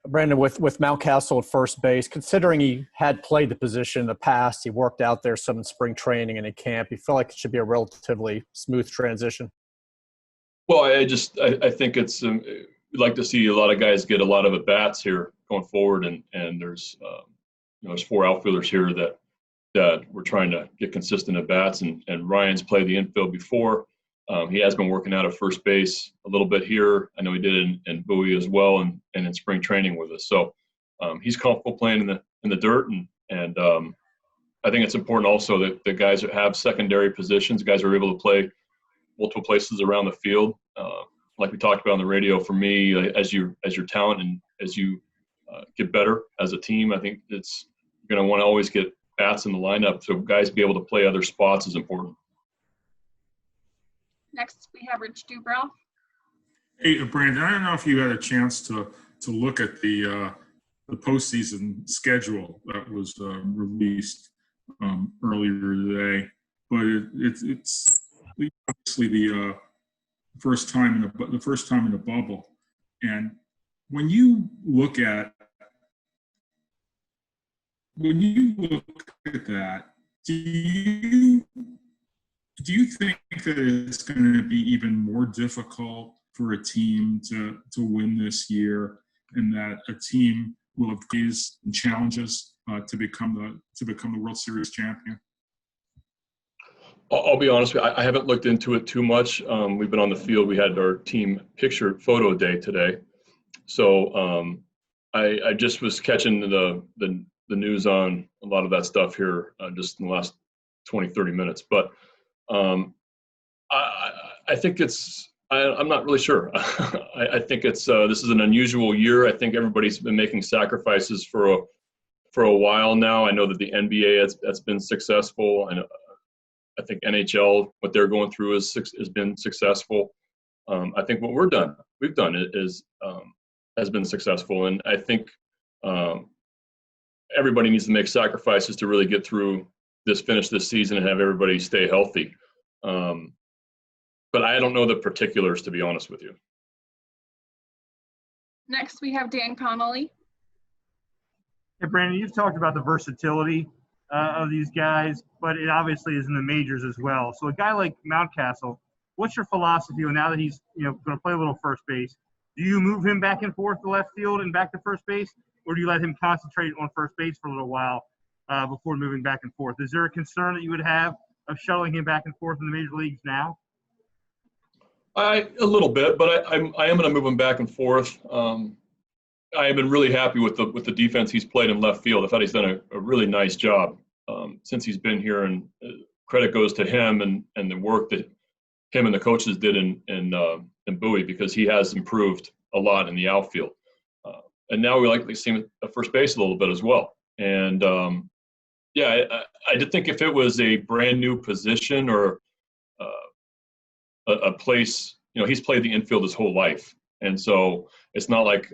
Brandon, with Mountcastle at first base, considering he had played the position in the past, he worked out there some in spring training and in camp, you feel like it should be a relatively smooth transition? Well, I think it's we'd like to see a lot of guys get a lot of at bats here going forward, and there's there's 4 outfielders here that we're trying to get consistent at bats, and Ryan's played the infield before. He has been working out at first base a little bit here. I know he did in Bowie as well, and in spring training with us. So he's comfortable playing in the dirt, and I think it's important also that the guys that have secondary positions, guys are able to play multiple places around the field. Like we talked about on the radio, for me, as your talent and as you get better as a team, I think you're going to want to always get bats in the lineup, so guys be able to play other spots is important. Next, we have Rich Dubrow. Hey, Brandon, I don't know if you had a chance to look at the postseason schedule that was released earlier today, but it's obviously the first time in the bubble. And when you look at that, do you think that it's going to be even more difficult for a team to win this year, and that a team will have these challenges to become the World Series champion? I'll be honest with you, I haven't looked into it too much. We've been on the field. We had our team picture photo day today. So I just was catching the news on a lot of that stuff here just in the last 20, 30 minutes. But I think I'm not really sure. I think this is an unusual year. I think everybody's been making sacrifices for a while now. I know that the NBA has been successful, and I think NHL, what they're going through has been successful. I think what we've done has been successful, and I think everybody needs to make sacrifices to really get through finish this season and have everybody stay healthy. But I don't know the particulars, to be honest with you. Next, we have Dan Connolly. Hey, Brandon, you've talked about the versatility of these guys, but it obviously is in the majors as well. So a guy like Mountcastle, what's your philosophy now that he's going to play a little first base? Do you move him back and forth to left field and back to first base, or do you let him concentrate on first base for a little while before moving back and forth? Is there a concern that you would have of shuttling him back and forth in the major leagues now? A little bit, but I am going to move him back and forth. I have been really happy with the defense he's played in left field. I thought he's done a really nice job since he's been here, and credit goes to him and the work that him and the coaches did in Bowie, because he has improved a lot in the outfield. And now we likely see him at first base a little bit as well. And I did think if it was a brand new position or a place, he's played the infield his whole life. And so it's not like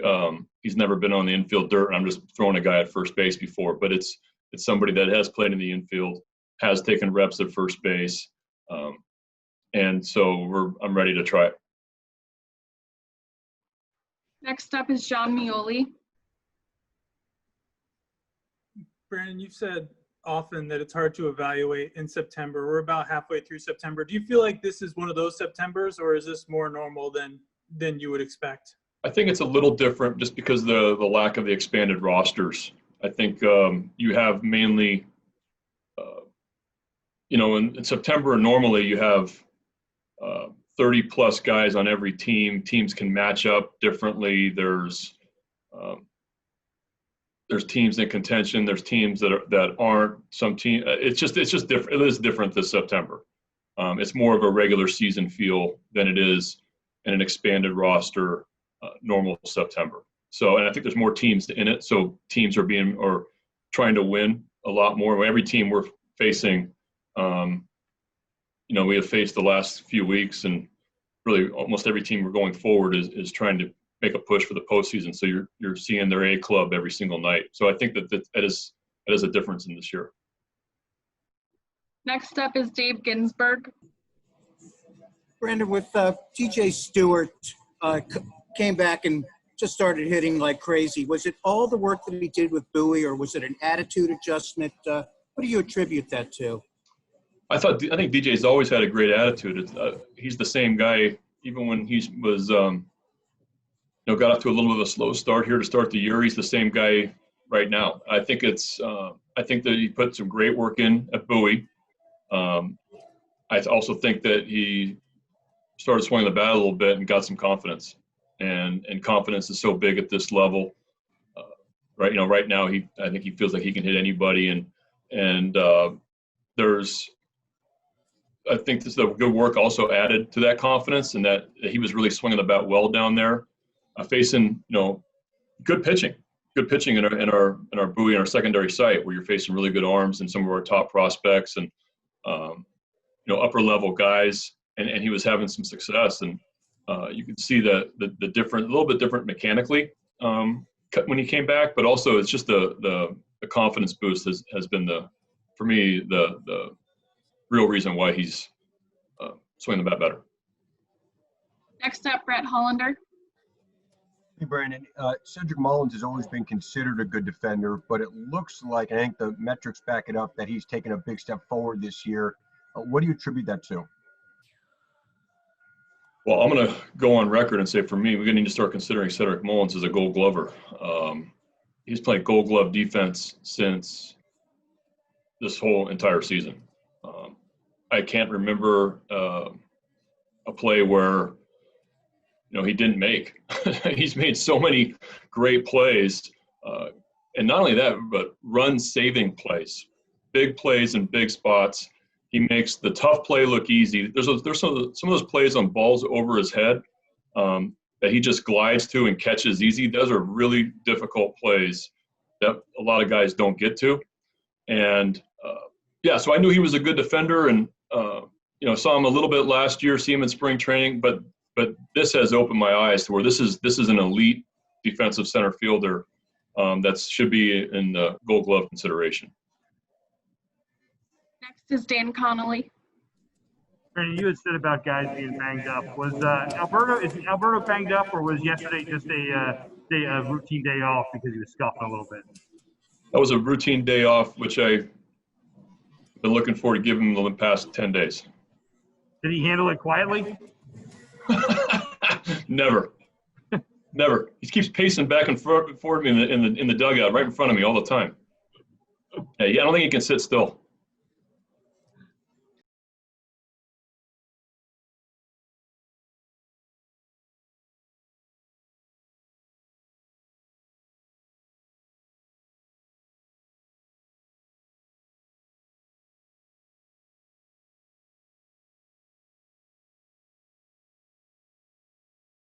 he's never been on the infield dirt and I'm just throwing a guy at first base before, but it's somebody that has played in the infield, has taken reps at first base. And so I'm ready to try it. Next up is John Mioli. Brandon, you've said often that it's hard to evaluate in September. We're about halfway through September. Do you feel like this is one of those Septembers, or is this more normal than you would expect? I think it's a little different just because the lack of the expanded rosters. I think you have mainly, in September, normally you have 30-plus guys on every team. Teams can match up differently. There's teams in contention. There's teams that aren't. Some team. It's just different. It is different this September. It's more of a regular season feel than it is in an expanded roster normal September. So, and I think there's more teams in it. So teams are trying to win a lot more. Every team we're facing, we have faced the last few weeks, and really almost every team we're going forward is trying to make a push for the postseason. So you're seeing their A club every single night. So I think that is a difference in this year. Next up is Dave Ginsburg. Brandon, with TJ Stewart came back and just started hitting like crazy. Was it all the work that he did with Bowie, or was it an attitude adjustment? What do you attribute that to? I think DJ's always had a great attitude. He's the same guy, even when he was, got off to a little bit of a slow start here to start the year. He's the same guy right now. I think I think that he put some great work in at Bowie. I also think that he started swinging the bat a little bit and got some confidence. And confidence is so big at this level. Right now I think he feels like he can hit anybody, and I think the good work also added to that confidence, and that he was really swinging the bat well down there, facing good pitching in our Bowie and our secondary site, where you're facing really good arms and some of our top prospects and upper level guys, and he was having some success, and you could see the different, a little bit different mechanically when he came back, but also it's just the confidence boost has been for me the real reason why he's swinging the bat better. Next up, Brett Hollander. Hey, Brandon. Cedric Mullins has always been considered a good defender, but it looks like, I think the metrics back it up, that he's taken a big step forward this year. What do you attribute that to? Well, I'm going to go on record and say, for me, we're going to need to start considering Cedric Mullins as a Gold Glover. He's played Gold Glove defense since this whole entire season. I can't remember a play where he didn't make. He's made so many great plays, and not only that, but run-saving plays, big plays in big spots. He makes the tough play look easy. There's some of those plays on balls over his head that he just glides to and catches easy. Those are really difficult plays that a lot of guys don't get to. And so I knew he was a good defender, and saw him a little bit last year, see him in spring training, but this has opened my eyes to where this is an elite defensive center fielder that should be in the Gold Glove consideration. Next is Dan Connolly. Brandon, you had said about guys being banged up. Was Alberto banged up, or was yesterday just a routine day off because he was scuffing a little bit? That was a routine day off, which I've been looking forward to giving him the past 10 days. Did he handle it quietly? Never. He keeps pacing back and forth me in the dugout right in front of me all the time. Yeah, I don't think he can sit still.